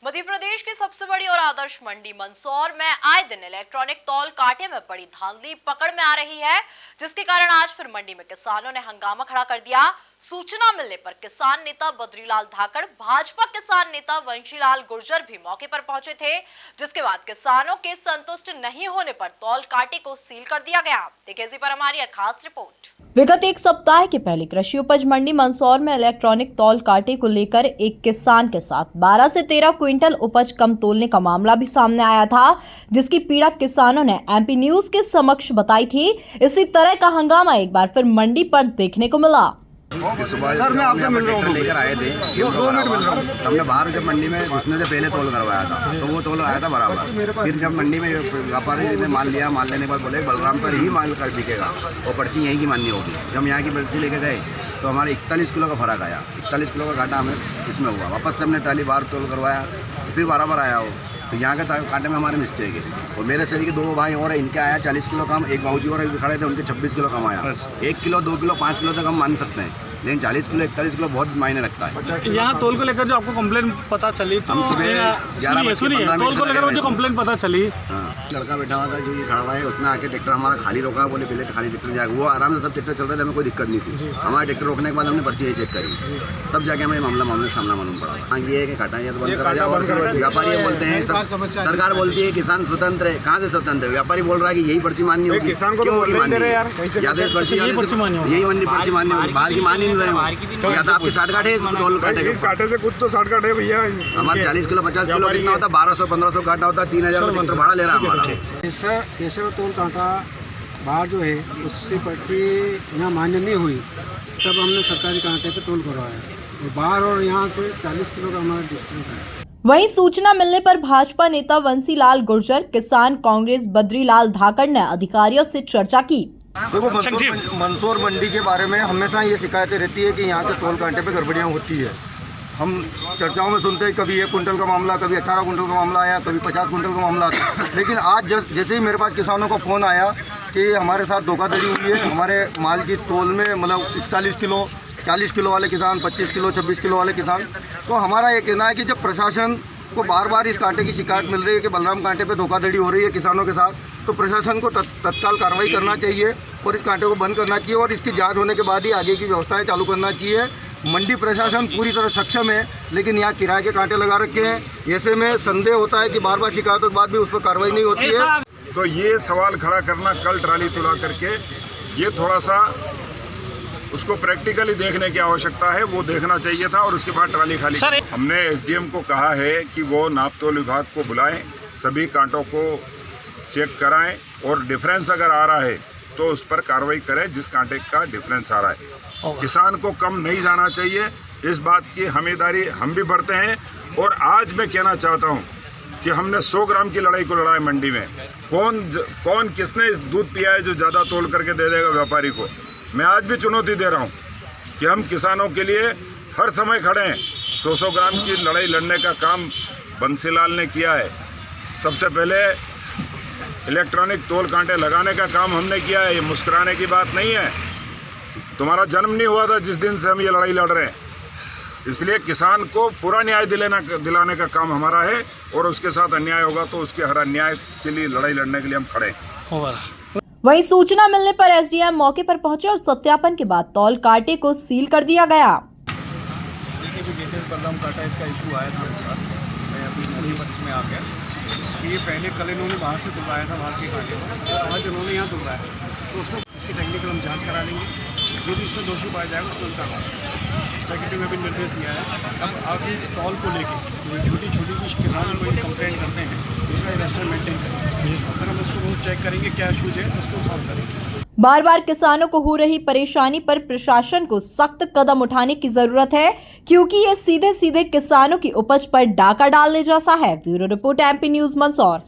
मध्य प्रदेश की सबसे बड़ी और आदर्श मंडी मंदसौर में आए दिन इलेक्ट्रॉनिक तौल कांटे में बड़ी धांधली पकड़ में आ रही है, जिसके कारण आज फिर मंडी में किसानों ने हंगामा खड़ा कर दिया। सूचना मिलने पर किसान नेता बद्रीलाल धाकड़, भाजपा किसान नेता वंशीलाल गुर्जर भी मौके पर पहुंचे थे, जिसके बाद किसानों के संतुष्ट नहीं होने पर तौल कांटे को सील कर दिया गया। देखिए इसी पर हमारी खास रिपोर्ट। विगत एक सप्ताह के पहले कृषि उपज मंडी मंदसौर में इलेक्ट्रॉनिक तौल कांटे को लेकर एक किसान के साथ 12 से 13 क्विंटल उपज कम तोलने का मामला भी सामने आया था, जिसकी पीड़ा किसानों ने एमपी न्यूज के समक्ष बताई थी। इसी तरह का हंगामा एक बार फिर मंडी पर देखने को मिला। सर मैं आपसे मिल रहा हूँ, लेकर आए थे 2 मिनट मिल रहा हूँ। हमने बाहर जब मंडी में घुसने से पहले तोल करवाया था, तो वो तोल आया था बराबर। फिर जब मंडी में व्यापारी ने माल लिया, माल लेने के बाद बोले बलराम पर ही माल कर बिकेगा और पर्ची यहीं की माननी होगी। जब यहाँ की पर्ची लेके गए तो हमारे 41 किलो का फर्क आया। 41 किलो का घाटा हमें इसमें हुआ। वापस से हमने ट्राली बाहर तोल करवाया, फिर बराबर आया हो। तो यहाँ के कांटे में हमारे मिस्टेक है। और मेरे शरीर के 2 भाई और इनके आया 40 किलो कम, एक बाबूजी और खड़े थे, उनके 26 किलो कम आया। 1 किलो 2 किलो 5 किलो तक हम मान सकते हैं, लेकिन 40 किलो 41 किलो बहुत मायने रखता है। यहाँ तोल को लेकर जो आपको कंप्लेन पता चली, तो हम सुबह 11 तोल को लेकर जो कंप्लेन पता चली, लड़का बैठा हुआ था जो ये खड़ा हुआ है, उसने आके ट्रैक्टर हमारा खाली रोका, बोले पहले खाली ट्रैक्टर जाएगा। वो आराम से सब ट्रैक्टर चल रहे थे, हमें कोई दिक्कत नहीं थी। हमारे ट्रैक्टर रोकने के बाद हमने पर्ची चेक करी, तब जाके हमें मामले सामना मालूम पड़ा। हाँ ये है कि काटा या तो बंद करा जाए। और व्यापारी बोलते हैं सब, सरकार बोलती है किसान स्वतंत्र है। कहाँ से स्वतंत्र है? व्यापारी बोल रहा है कि यही पर्ची माननी होगी। किसान को तो माननी है, या तो पर्ची यही पर्ची माननी होगी। बाहर की मान ही नहीं रहे, या तो आपकी 60 काटे तोल काटे। इस कांटे से कुछ तो 60 काटे भैया। हमारे 40 किलो 50 किलो कितना होता है? 1200-1500 काटा होता है। 3000 ट्रैक्टर भाड़ा ले रहा है हमारा। ऐसे तोल कांटा बाहर जो है उससे पर्ची यहाँ मान्य नहीं हुई, तब हमने सरकारी कांटे पे तोल करवाया। बाहर और यहाँ से 40 किलो का हमारा डिस्टेंस है। वहीं सूचना मिलने पर भाजपा नेता वंशीलाल गुर्जर, किसान कांग्रेस बद्रीलाल धाकड़ ने अधिकारियों से चर्चा की। देखो मंदसौर मंडी के बारे में हमेशा ये शिकायतें रहती है कि यहाँ के तोल कांटे पे गड़बड़ियाँ होती है। हम चर्चाओं में सुनते हैं कभी 1 कुंटल का मामला, कभी 18 कुंटल का मामला आया, कभी 50 कुंटल का मामला आता। लेकिन आज जैसे ही मेरे पास किसानों का फ़ोन आया कि हमारे साथ धोखाधड़ी हुई है, हमारे माल की तोल में मतलब 41 किलो 40 किलो वाले किसान, 25 किलो 26 किलो वाले किसान, तो हमारा ये कहना है कि जब प्रशासन को बार बार इस कांटे की शिकायत मिल रही है कि बलराम कांटे पे धोखाधड़ी हो रही है किसानों के साथ, तो प्रशासन को तत्काल कार्रवाई करना चाहिए और इस कांटे को बंद करना चाहिए और इसकी जांच होने के बाद ही आगे की व्यवस्थाएं चालू करना चाहिए। मंडी प्रशासन पूरी तरह सक्षम है, लेकिन यहाँ किराए के कांटे लगा रखे हैं। ऐसे में संदेह होता है कि बार बार शिकायतों के बाद भी उस पर कार्रवाई नहीं होती है। तो ये सवाल खड़ा करना कल ट्राली तुला करके, ये थोड़ा सा उसको प्रैक्टिकली देखने की आवश्यकता है, वो देखना चाहिए था और उसके बाद ट्राली खाली। हमने एसडीएम को कहा है कि वो नापतोल विभाग को बुलाएं, सभी कांटों को चेक कराएं और डिफरेंस अगर आ रहा है तो उस पर कार्रवाई करें जिस कांटे का डिफरेंस आ रहा है। किसान को कम नहीं जाना चाहिए, इस बात की हमेदारी हम भी बढ़ते हैं। और आज मैं कहना चाहता हूँ कि हमने 100 ग्राम की लड़ाई को लड़ा है मंडी में। कौन किसने इस दूध पिया है जो ज़्यादा तोल करके दे देगा व्यापारी को। मैं आज भी चुनौती दे रहा हूँ कि हम किसानों के लिए हर समय खड़े हैं। 100 ग्राम की लड़ाई लड़ने का काम बंसीलाल ने किया है। सबसे पहले इलेक्ट्रॉनिक तोल कांटे लगाने का काम हमने किया है। ये मुस्कुराने की बात नहीं है। तुम्हारा जन्म नहीं हुआ था जिस दिन से हम ये लड़ाई लड़ रहे हैं। इसलिए किसान को पूरा न्याय दिलाने का काम हमारा है और उसके साथ अन्याय होगा तो उसके हर अन्याय के लिए लड़ाई लड़ने के लिए हम खड़े हैं। वहीं सूचना मिलने पर एसडीएम मौके पर पहुंचे और सत्यापन के बाद तौल कांटे को सील कर दिया गया। बलराम कांटा इसका इशू आया था मेरे पास, मैं अपनी नदी में आ गया कि ये पहले कल इन्होंने बाहर से तुलवाया था बाहर के कांटे को, और आज इन्होंने यहाँ तुलवाया, तो उसमें इसकी टेक्निकल हम जांच करा लेंगे। जो भी इसमें दोषी पाया जाएगा उसमें उनका सेक्रेटरी में भी निर्देश दिया है। अब आगे तौल को लेकर छोटी छोटी किसान कोई कंप्लेंट करते हैं उसका रजिस्टर मेंटेन करेंगे, फिर हम उसको बहुत चेक करेंगे क्या इशूज है उसको सॉल्व करेंगे। बार बार किसानों को हो रही परेशानी पर प्रशासन को सख्त कदम उठाने की जरूरत है, क्योंकि ये सीधे सीधे किसानों की उपज पर डाका डालने जैसा है। Bureau report MP news Mandsaur.